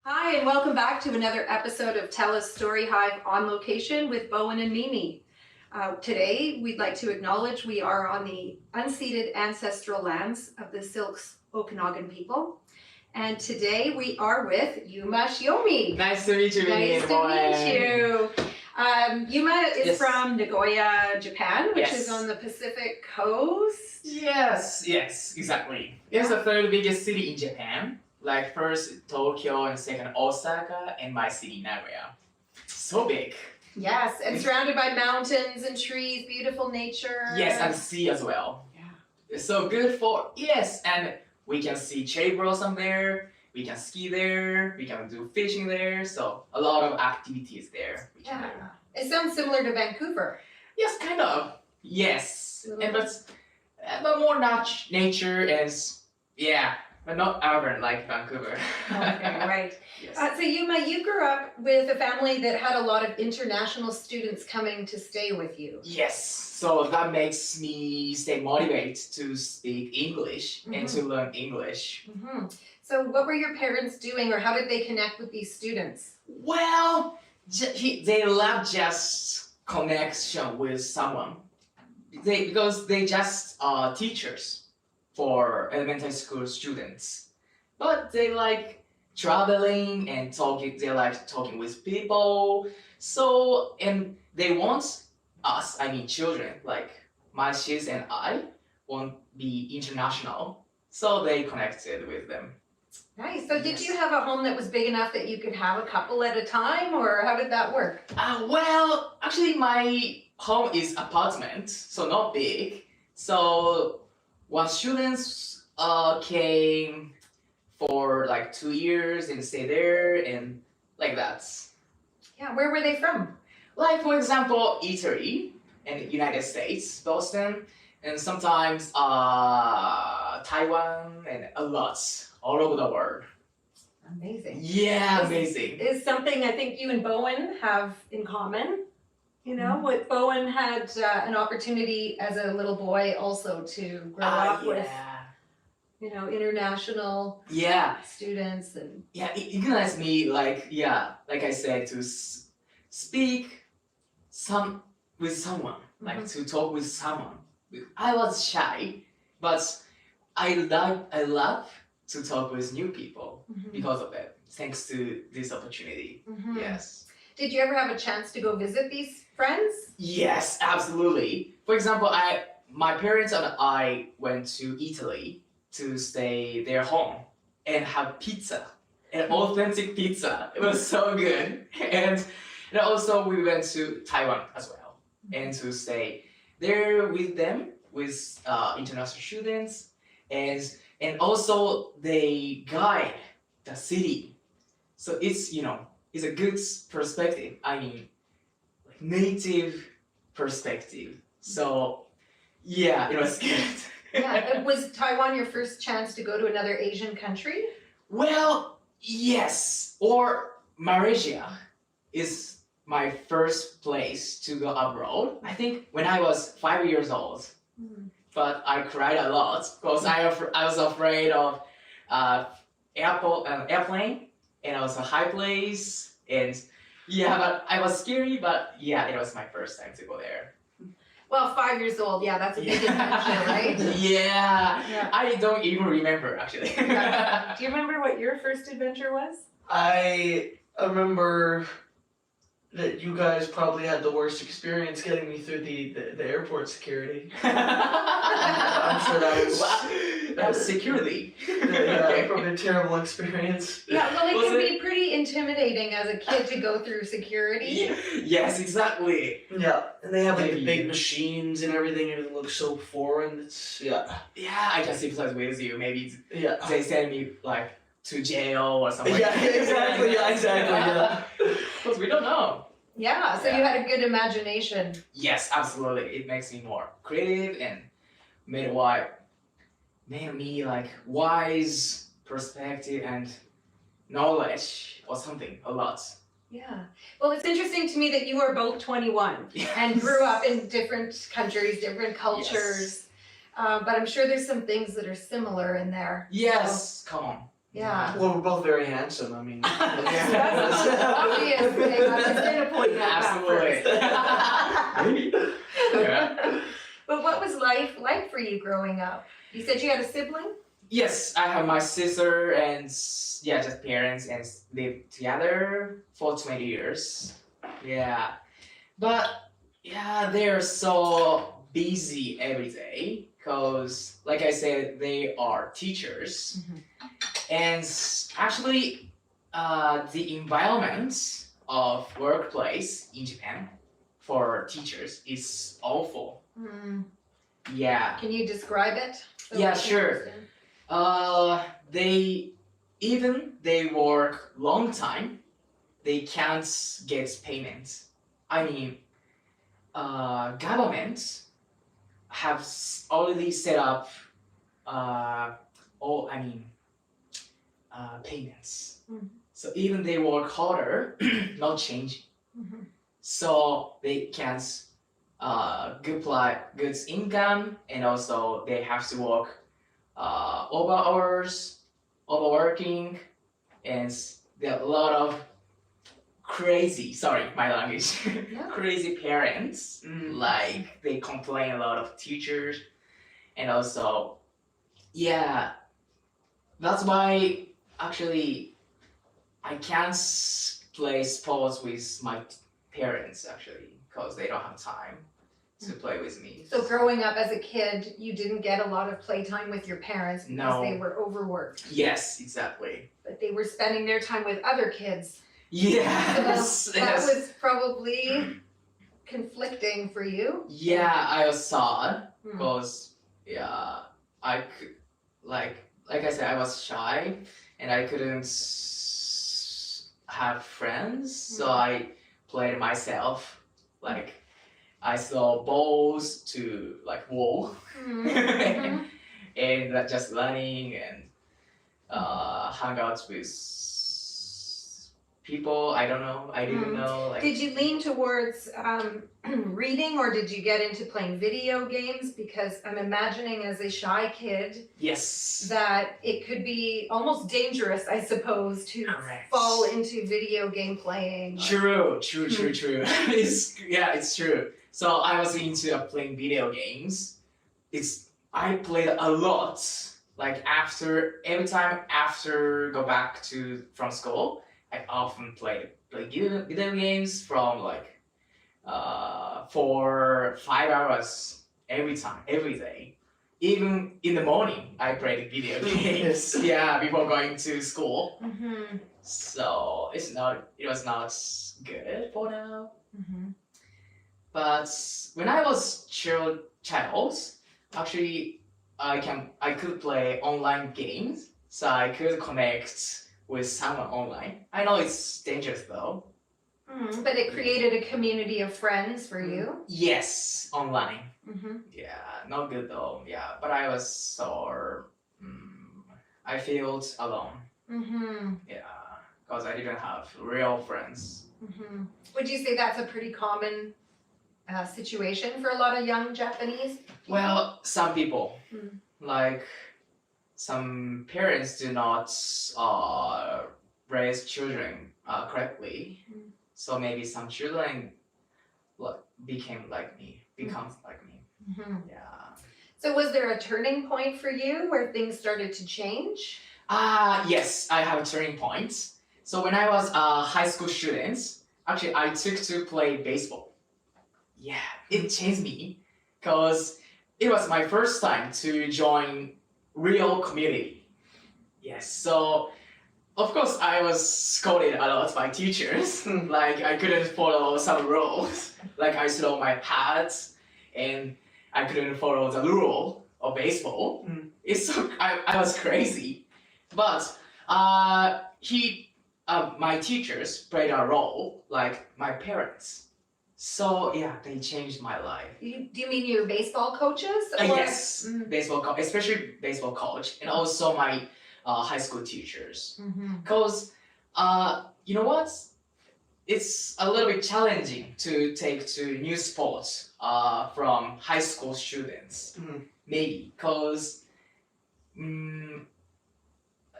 Hi, and welcome back to another episode of TELUS STORYHIVE On Location with Bowen and Mimi. Today, we'd like to acknowledge we are on the unceded ancestral lands of the Silks Okanagan people. And today we are with Yuma Shiomi. Nice to meet you, Mimi. Nice to meet you. Yuma is from Nagoya, Japan, which is on the Pacific coast. Yes, exactly. It's the third biggest city in Japan. Like first Tokyo and second Osaka and my city Nagoya. So big. Yes, and surrounded by mountains and trees, beautiful nature. Yes, and sea as well. Yeah. It's so good for, and we can see cherry blossom there, we can ski there, we can do fishing there, so a lot of activities there. It sounds similar to Vancouver. Yes, kind of. Yes, but more nature is, but not urban like Vancouver. Okay, right. Yes. So Yuma, you grew up with a family that had a lot of international students coming to stay with you. Yes, so that makes me stay motivated to speak English and to learn English. So what were your parents doing, or how did they connect with these students? Well, they love just connection with someone. Because they just are teachers for elementary school students. But they like traveling and talking, they like talking with people. So, and they want us, I mean children, like my sis and I, want be international. So they connected with them. Nice. So did you have a home that was big enough that you could have a couple at a time, or how did that work? Well, actually my home is apartment, so not big. So when students came for like 2 years and stay there and like that. Yeah, where were they from? Like for example, Italy and United States, Boston, and sometimes Taiwan and a lot all over the world. Amazing. Yeah, amazing. Is something I think you and Bowen have in common. You know, what Bowen had an opportunity as a little boy also to grow up with, you know, international students and. Yeah, it ignites me like I said, to speak with someone, like to talk with someone. I was shy, but I love to talk with new people because of it. Thanks to this opportunity. Yes. Did you ever have a chance to go visit these friends? Yes, absolutely. For example, my parents and I went to Italy to stay their home and have pizza, an authentic pizza. It was so good. And also we went to Taiwan as well and to stay there with them, with international students, and also they guide the city. So it's, you know, it's a good perspective. I mean, like native perspective. So yeah, it was good. Was Taiwan your first chance to go to another Asian country? Well, yes. Or Malaysia is my first place to go abroad. I think when I was 5 years old. But I cried a lot because I was afraid of airplane, and also high place, and but I was scary, but it was my first time to go there. Well, 5 years old, that's a big adventure, right? Yeah, I don't even remember actually. Do you remember what your first adventure was? I remember that you guys probably had the worst experience getting me through the airport security. I'm sure that was security. Probably a terrible experience. Yeah, well, it can be pretty intimidating as a kid to go through security. Yes, exactly. Yeah, and they have like big machines and everything. Everything looks so foreign. It's Yeah, I can sympathize with you. Maybe they send me like to jail or something. Exactly. Because we don't know. Yeah, so you had a good imagination. Yes, absolutely. It makes me more creative and made me like wise perspective and knowledge or something a lot. Yeah. Well, it's interesting to me that you are both 21 and grew up in different countries, different cultures. But I'm sure there's some things that are similar in there. Yes, come on. Yeah. Well, we're both very handsome. I mean, That's obvious. I'm just going to point that out first. Absolutely. Yeah. But what was life like for you growing up? You said you had a sibling? Yes, I have my sister and just parents and lived together for 20 years. Yeah. But yeah, they're so busy every day because like I said, they are teachers. And actually the environment of workplace in Japan for teachers is awful. Yeah. Can you describe it? So Yeah, we can sure. understand? They work long time, they can't get payment. I mean, government have already set up payments. So even they work harder, not changing. So they can't good income, and also they have to work overworking, and there are a lot of crazy, sorry, my language, crazy parents. Like they complain a lot of teachers, and also, yeah, that's why actually I can't play sports with my parents actually, because they don't have time to play with me. So growing up as a kid, you didn't get a lot of playtime with your parents because No. they were overworked. Yes, exactly. But they were spending their time with other kids. Yes. So that was probably conflicting for you. Yeah, I was sad because I could like I said, I was shy and I couldn't have friends, so I played myself. Like I throw balls to like wall and just running and hang out with people I don't know. I didn't know. Like, Did you lean towards reading, or did you get into playing video games? Because I'm imagining as a shy kid yes. that it could be almost dangerous, I suppose, to Correct. fall into video game playing. True. It's true. So I was into playing video games. I played a lot. Like every time after go back from school, I often play video games from like 4-5 hours every day. Even in the morning, I played video games. Yeah, before going to school. So it was not good for now. But when I was child, actually I could play online games, so I could connect with someone online. I know it's dangerous though. But it created a community of friends for you. Yes, online. Yeah, not good though. Yeah, but I was so I felt alone. Yeah, because I didn't have real friends. Would you say that's a pretty common situation for a lot of young Japanese people? Well, some people, like some parents do not raise children correctly. So maybe some children becomes like me. Yeah. So was there a turning point for you where things started to change? Yes, I have a turning point. So when I was a high school student, actually I took to play baseball. Yeah, it changed me because it was my first time to join real community. Yes, so of course I was scolded a lot by teachers. Like I couldn't follow some rules. Like I throw my pads and I couldn't follow the rule of baseball. I was crazy. But my teachers played a role like my parents. So yeah, they changed my life. Do you mean your baseball coaches? Or? Yes, baseball coach, especially baseball coach, and also my high school teachers. Because you know what? It's a little bit challenging to take to new sports from high school students. Maybe because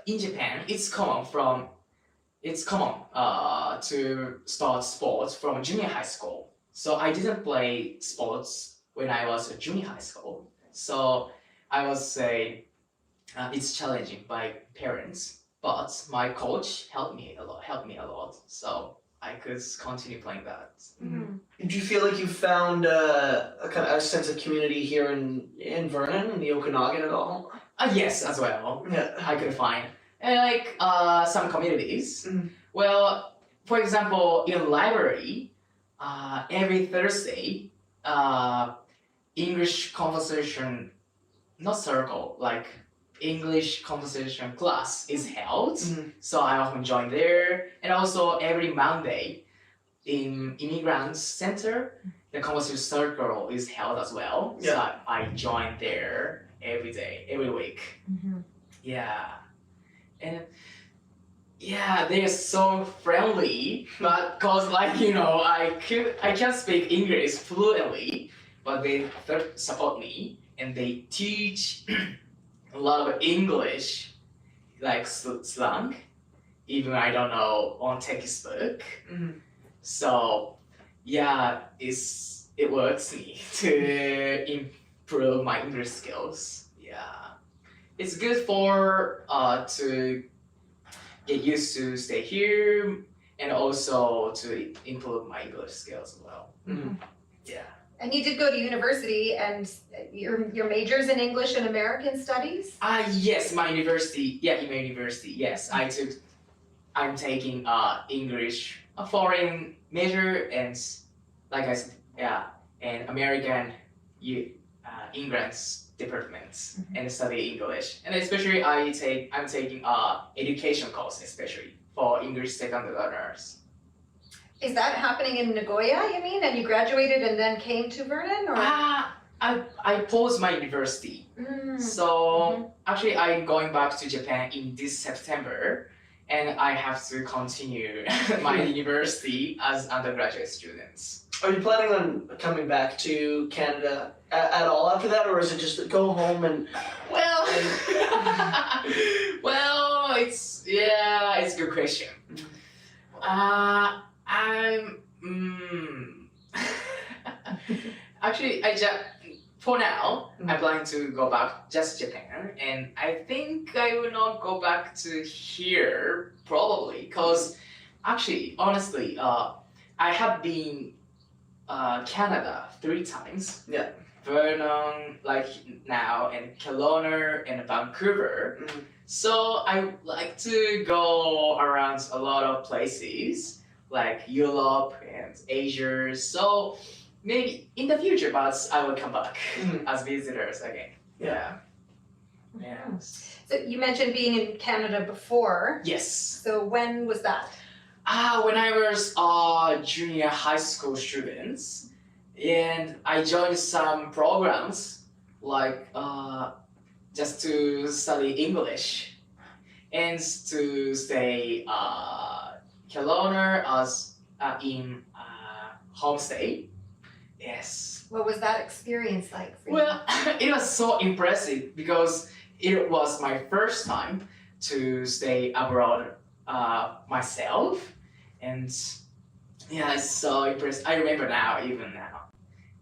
in Japan, it's common to start sports from junior high school. So I didn't play sports when I was a junior high school. So I would say it's challenging by parents, but my coach helped me a lot. So I could continue playing that. Do you feel like you found a kind of a sense of community here in Vernon, in the Okanagan at all? Yes, as well. Yeah. I could find and like some communities. Mhm. Well, for example, in library, every Thursday, English conversation, not circle, like English conversation class is held. Mhm. So I often join there, and also every Monday, in immigrant center, the conversation circle is held as well. So I join there every day, every week. Yeah, and yeah, they are so friendly. But cause like I can't speak English fluently, but they support me and they teach a lot of English, like slang, even I don't know on textbook. Mhm. So yeah, it works me to improve my English skills. Yeah, it's good for to get used to stay here and also to improve my English skills as well. Mhm. Yeah. And you did go to university, and your major's in English and American Studies? Yes, my university. Yeah, in my university. Yes, I'm taking English, a foreign major, and like I said, yeah, and American, English departments and study English. And especially I'm taking education course, especially for English second learners. Is that happening in Nagoya, you mean? And you graduated and then came to Vernon, or? I paused my university. So actually I'm going back to Japan in this September, and I have to continue my university as undergraduate students. Are you planning on coming back to Canada at all after that, or is it just go home and? Well, well, it's a good question. Actually, for now, I plan to go back just Japan, and I think I will not go back to here probably, cause actually, honestly, I have been Canada 3 times. Yeah. Vernon, like now, and Kelowna and Vancouver. Mhm. So I like to go around a lot of places like Europe and Asia. So maybe in the future, but I will come back as visitors again. Yeah. So you mentioned being in Canada before. Yes. So when was that? When I was a junior high school student, and I joined some programs like just to study English and to stay Kelowna as in homestay. Yes. What was that experience like for you? Well, it was so impressive because it was my first time to stay abroad myself, and yeah, it's so impressive. I remember now, even now,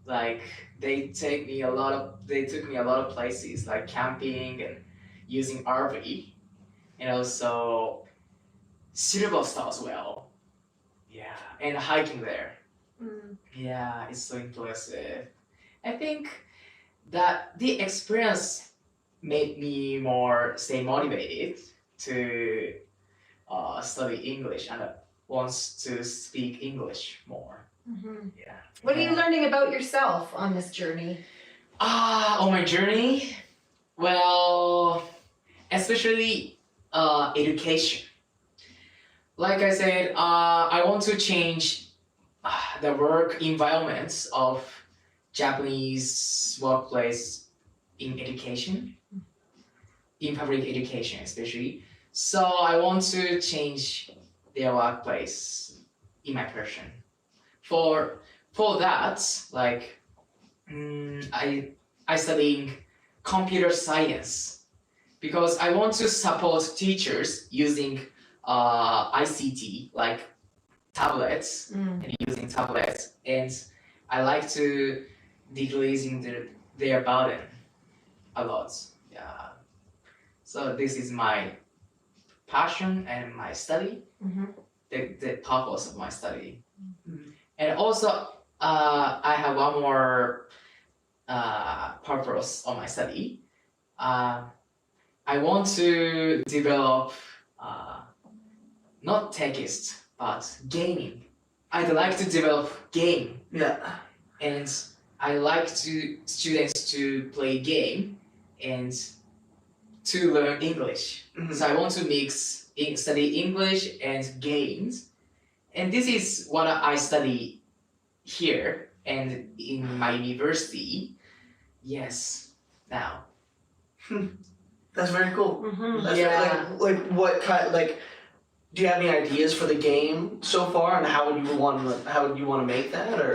like they took me a lot of places like camping and using RV, and also silver star as well. Yeah, and hiking there. Yeah, it's so impressive. I think that the experience made me stay motivated to study English and wants to speak English more. Yeah. What are you learning about yourself on this journey? On my journey, well, especially education. Like I said, I want to change the work environments of Japanese workplace in education, in public education especially. So I want to change their workplace in my profession. For that, like I studying computer science because I want to support teachers using ICT like tablets and using tablets, and I like to decreasing their burden a lot. Yeah. So this is my passion and my study, the purpose of my study. And also, I have one more purpose of my study. I want to develop not text, but gaming. I'd like to develop game, Yeah. and I like to students to play game and to learn English. So I want to mix study English and games, and this is what I study here and in my university. Yes, now. That's very cool. That's Yeah. very, like what kind like. Do you have any ideas for the game so far, and how would you want to make that? Or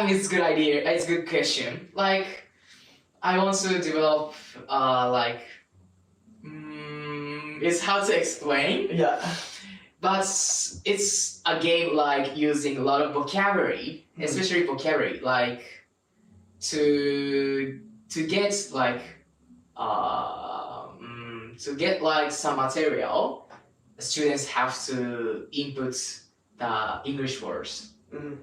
It's a good idea. It's a good question. Like, I want to develop it's hard to explain, yeah, but it's a game like using a lot of vocabulary, especially vocabulary, like to get like some material. Students have to input the English words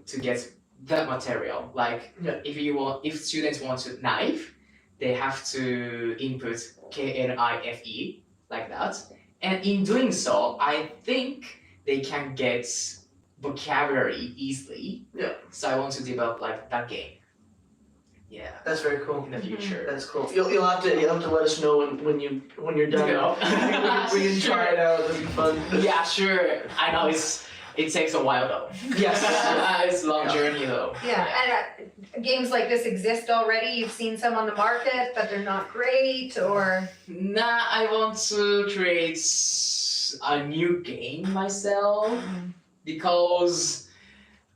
to get that material. Like if students want to knife, they have to input KNIFE like that. And in doing so, I think they can get vocabulary easily. Yeah. So I want to develop like that game. Yeah. that's very cool. In the future. That's cool. You'll have to let us know when you're done. we can try it out. It'll be fun. Yeah, sure. I know it takes a while though. Yes. It's a long journey though. And games like this exist already. You've seen some on the market, but they're not great, or Nah, I want to create a new game myself because,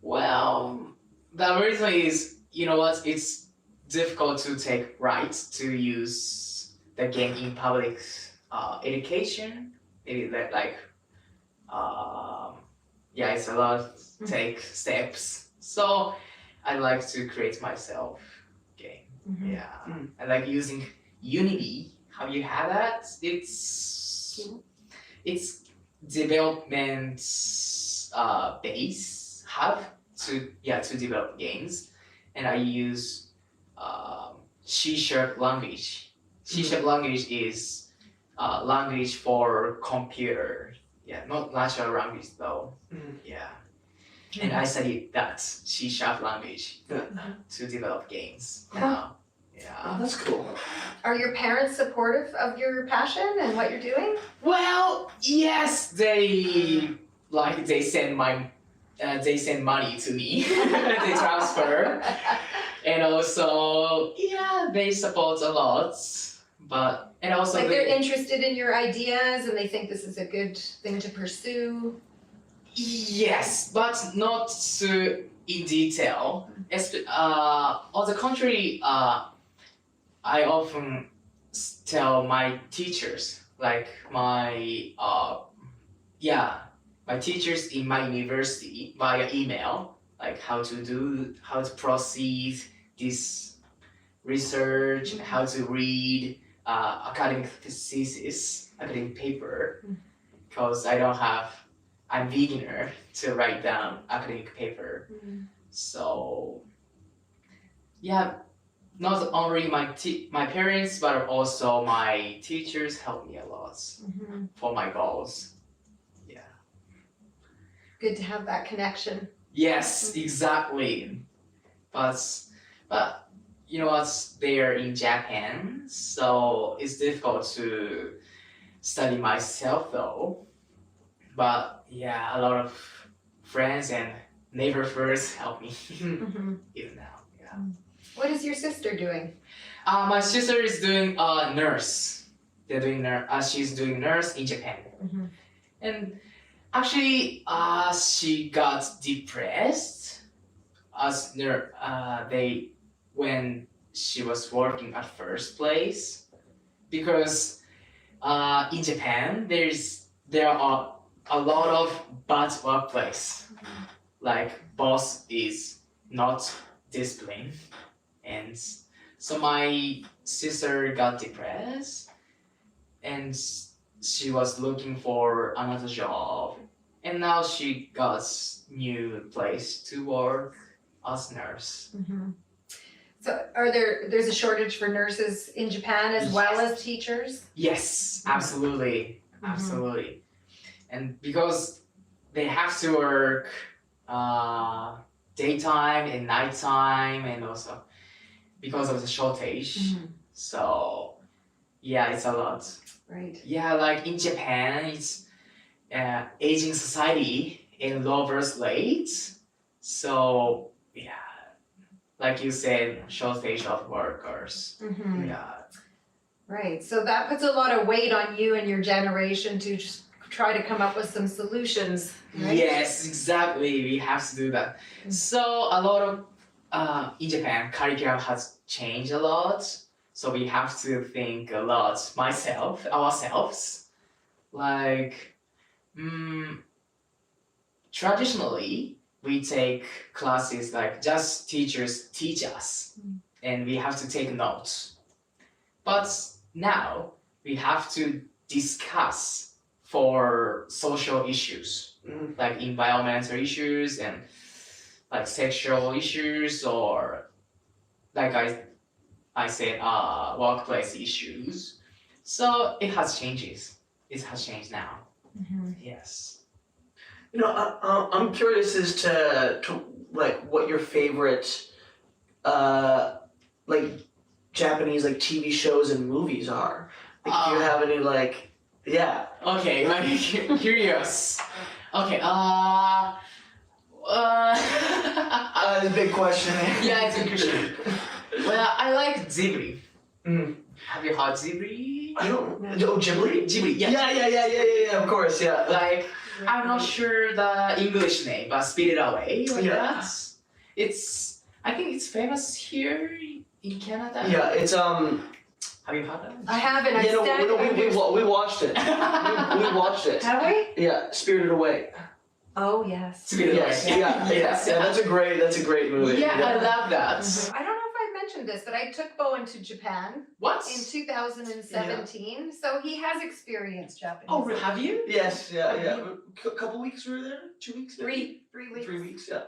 well, the reason is, you know what, it's difficult to take rights to use the game in public education. Maybe that it's a lot to take steps. So I like to create myself game. Yeah. I like using Unity. Have you had that? It's development base hub to develop games, and I use C# language. C# language is language for computer. Yeah, not natural language though. Yeah. And I studied that C# language to develop games. Oh. Yeah. That's cool. are your parents supportive of your passion and what you're doing? Well, yes, they send money to me. They transfer, and also they support a lot. And also Like they're interested in your ideas and they think this is a good thing to pursue? yes, but not in detail. On the contrary, I often tell my teachers, like my teachers in my university via email, like how to proceed this research, how to read academic thesis, academic paper, because I'm beginner to write down academic paper. So not only my parents, but also my teachers help me a lot for my goals. Yeah. Good to have that connection. Yes, exactly. But you know what? They're in Japan, so it's difficult to study myself though. But yeah, a lot of friends and neighbors help me even now. Yeah. What is your sister doing? My sister is doing nurse. She's doing nurse in Japan, and actually, she got depressed when she was working at first place, because in Japan, there are a lot of bad workplace. Like boss is not disciplined, and so my sister got depressed, and she was looking for another job, and now she got new place to work as nurse. So there's a shortage for nurses in Japan as well as teachers? Yes, absolutely, absolutely, and because they have to work daytime and nighttime, and also because of the shortage. So yeah, it's a lot. Right. Yeah, like in Japan, it's aging society and low birth rate. So yeah, like you said, shortage of workers. Yeah. Right. So that puts a lot of weight on you and your generation to just try to come up with some solutions. Right? Yes, exactly. We have to do that. So a lot of in Japan, curriculum has changed a lot. So we have to think a lot, ourselves. Like, traditionally, we take classes like just teachers teach us, and we have to take notes. But now we have to discuss for social issues, like environmental issues and like sexual issues, or like I said, workplace issues. So it has changes. It has changed now. Yes. You know, I'm curious as to like what your favorite like Japanese like TV shows and movies are. Like, if you have any like, yeah. Okay, like curious. Okay. That's a big question. Yeah, it's a question. Well, I like Ghibli. Mm. Have you heard Ghibli? I don't. Oh, Ghibli. Ghibli, yeah. Yeah. Of course, yeah. Like, I'm not sure the English name, but Spirited Away, like that. It's, I think it's famous here in Canada. Yeah, it's Have you heard of it? I haven't. You know, we watched it. we watched it. Have we? Yeah, Spirited Away. Oh yes. Spirited Yes, Away. yeah. That's a great movie. Yeah, I love that. I don't know if I mentioned this, but I took Bowen to Japan What? in 2017, so he has experienced Japanese. Oh, have you? Yes, yeah. A couple weeks we were there. 2 weeks. Maybe? 3 weeks. 3 weeks, yeah.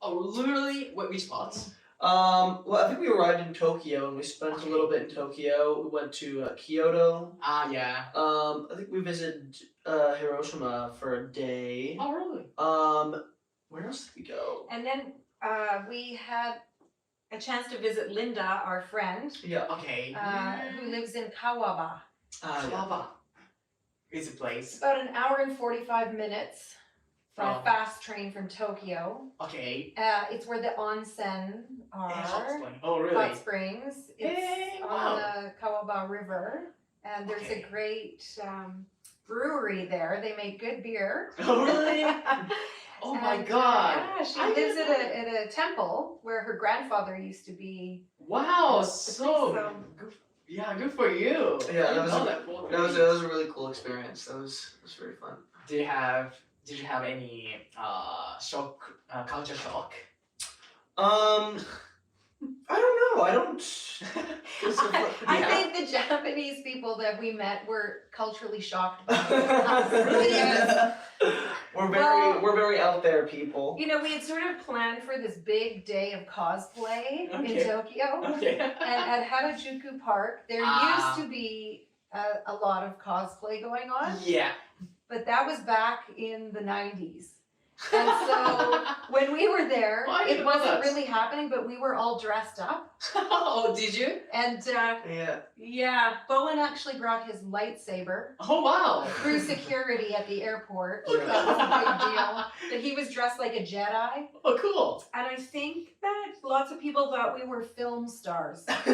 Oh, literally? Which part? Well, I think we arrived in Tokyo and we spent a little bit in Tokyo. We went to Kyoto. Yeah. I think we visited Hiroshima for a day. Oh, really? Where else did we go? And then we had a chance to visit Linda, our friend, Yeah. Okay. who lives in Kawaba. Kawaba. It's a place. About an hour and 45 minutes from a From- fast train from Tokyo. Okay. It's where the onsen are. Oh, really? Hot springs. It's Hey, on wow. the Kawaba River, and there's Okay. a great brewery there. They make good beer. Oh, really? Oh my And, God. yeah, she I lives didn't at a temple where her grandfather used to be. Wow, the so priest, good. Yeah, good for you. Yeah, I that was know a- that for That me. was a really cool experience. That was very fun. Did you have any culture shock? I don't know. I don't. I Yeah. think the Japanese people that we met were culturally shocked by us. Yes. Well- We're very out there people. You know, we had sort of planned for this big day of cosplay Okay. in Tokyo. Okay. And at Harajuku Park, there used to be a lot of cosplay going on, Yeah. but that was back in the 90s. And so when we were there, Oh, I didn't it know wasn't that. really happening, but we were all dressed up. Oh, did you? And Yeah. yeah, Bowen actually brought his lightsaber Oh, wow. through security at the airport. Yeah. That was a big deal. That he was dressed like a Jedi. Oh, cool. And I think that lots of people thought we were film stars. But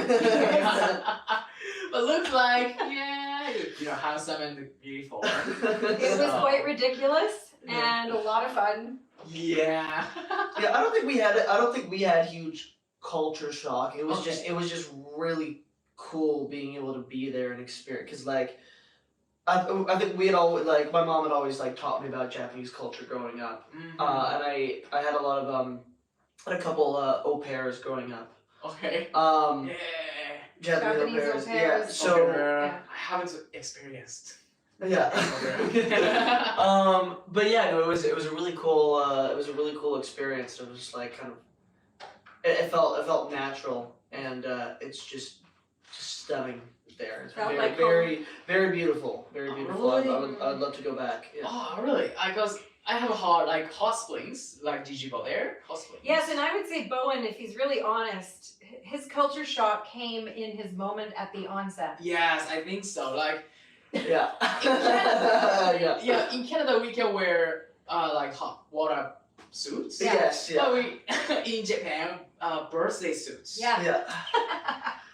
looks like, yeah, you know, handsome and beautiful. It was quite ridiculous and a lot of fun. Yeah. Yeah, I don't think we had huge culture shock. It was Okay. just really cool being able to be there and experience. Cause like, I think we had always like my mom had always like taught me about Japanese culture growing up, Mhm. and I had a lot of I had a couple au pairs growing up. Okay. Um, Yeah. Japanese au Japanese au pairs. Yeah. pairs. So Yeah. I haven't experienced. yeah. Okay. But yeah, no, it was a really cool experience. It was just like kind of it felt natural, and it's just stunning there. It's Felt very like very beautiful, very Oh, beautiful. really? I'd love to go back. Yeah. Oh, really? Because I have a hot hot springs. Like, did you go there? Hot springs. Yes, and I would say Bowen, if he's really honest, his culture shock came in his moment at the onset. Yes, I think so. Like, Yeah. Yeah. yeah, in Canada we can wear like hot water suits. Yeah. Yes. Yeah. But we in Japan birthday suits. Yeah. Yeah.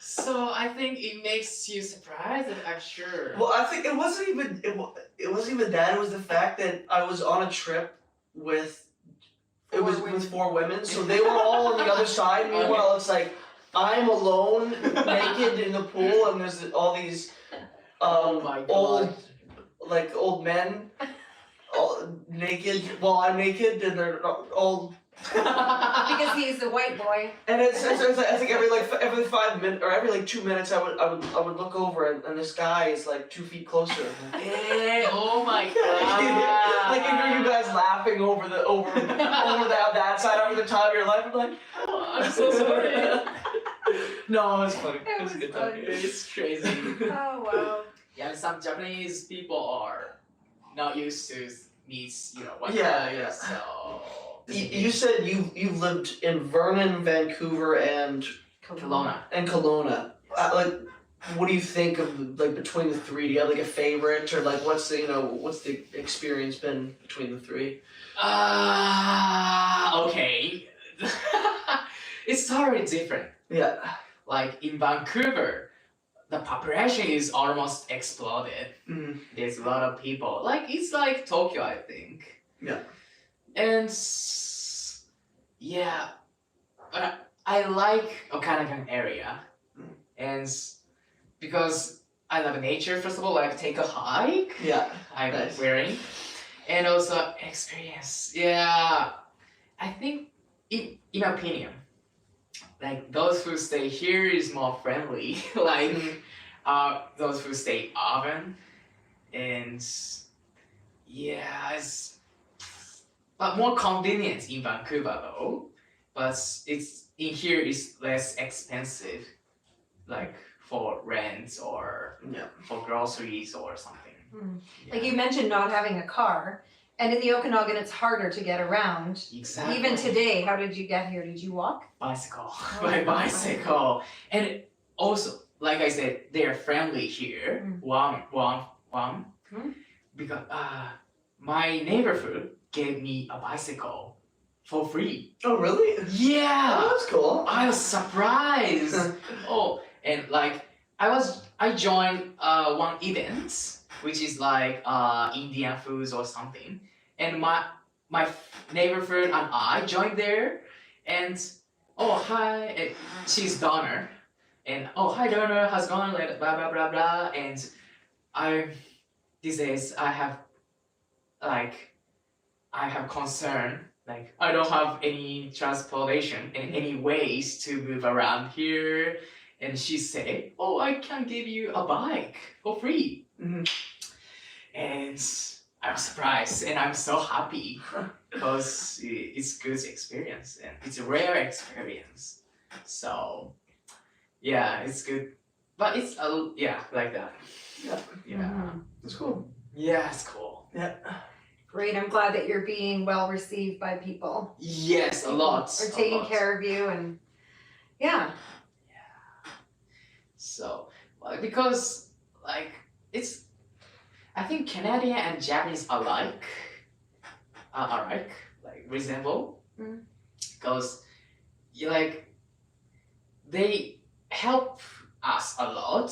So I think it makes you surprised. I'm sure. Well, I think it wasn't even that. It was the fact that I was on a trip with with 4 women, so they were all on the other side. Meanwhile, it's like I'm alone, naked in the pool, and there's all these Oh my old God. old men, all naked. Well, I'm naked, and they're all. Because he's a white boy. And it's like, I think every 5 minutes or every 2 minutes I would look over and this guy is like 2 feet closer. Hey, oh my God. Like I hear you guys laughing over that side over the time of your life. I'm like, Oh, I'm so sorry. no, it's funny. It It's a was good time. funny. It's crazy. Oh wow. Yeah, some Japanese people are not used to meet, what Yeah. So You said you've lived in Vernon, Vancouver, and Kelowna. Kelowna. What do you think of between the 3? Do you have a favorite, or what's the experience been between the 3? Okay. It's totally different. Yeah. Like in Vancouver, the population is almost exploded. Mm. There's a lot of people. Like it's like Tokyo, I think. Yeah. And yeah, but I like Okanagan area, and because I love nature. First of all, like take a hike. Yeah. I'm Nice. wearing, and also experience. Yeah, I think in my opinion, like those who stay here is more friendly. Like those who stay urban, and yeah, but more convenient in Vancouver though. But it's in here is less expensive, like for rent or Yeah. for groceries or something. Mm. Yeah. Like you mentioned not having a car, and in the Okanagan it's harder to get around. Exactly. Even today, how did you get here? Did you walk? Bicycle. Oh, By yeah. bicycle. And also, like I said, they're friendly here. Warm. Mm. Because my neighborhood gave me a bicycle for free. Oh, really? Yeah. Oh, that's cool. I was surprised. Oh, and like I joined one event which is like Indian foods or something, and my neighborhood and I joined there, and oh hi, she's Donna, and oh hi Donna, how's it going? Like blah blah blah blah, and these days I have concern. Like I don't have any transportation and any ways to move around here, and she said, "Oh, I can give you a bike for free." Mhm. And I'm surprised, and I'm so happy because it's good experience and it's a rare experience. So yeah, it's good, but it's like that. Yeah. Yeah, Mhm. That's cool. yeah, it's cool. Yeah. Great. I'm glad that you're being well received by people. Yes, a lot. Are taking care of you, and yeah. So, because like it's, I think Canadian and Japanese alike, like resemble, Mm. because they help us a lot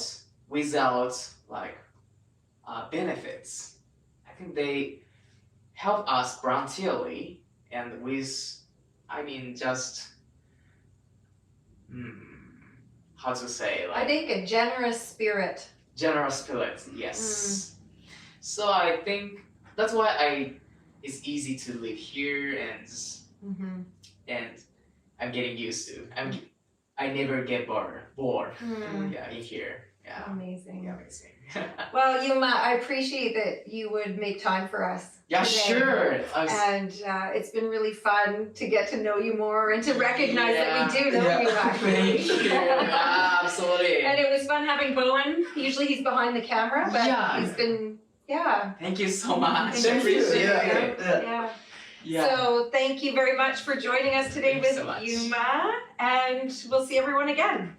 without like benefits. I think they help us voluntarily and with, just how to say, I like think a generous spirit. generous spirit. Yes. So I think that's why it's easy to live here Mm-hmm. and I'm getting used to. I never get bored. Yeah, in here. Yeah. Amazing. Yeah, amazing. Well, Yuma, I appreciate that you would make time for us. Yeah, today. sure. And it's been really fun to get to know you more and to recognize that we do know you actually. Thank you. Absolutely. And it was fun having Bowen. Usually he's behind the camera, but Yeah. he's been, yeah. Thank you so much. Thank I you. appreciate Yeah. it. Yeah. Yeah. So thank you very much for joining us today Thanks with so much. Yuma, and we'll see everyone again.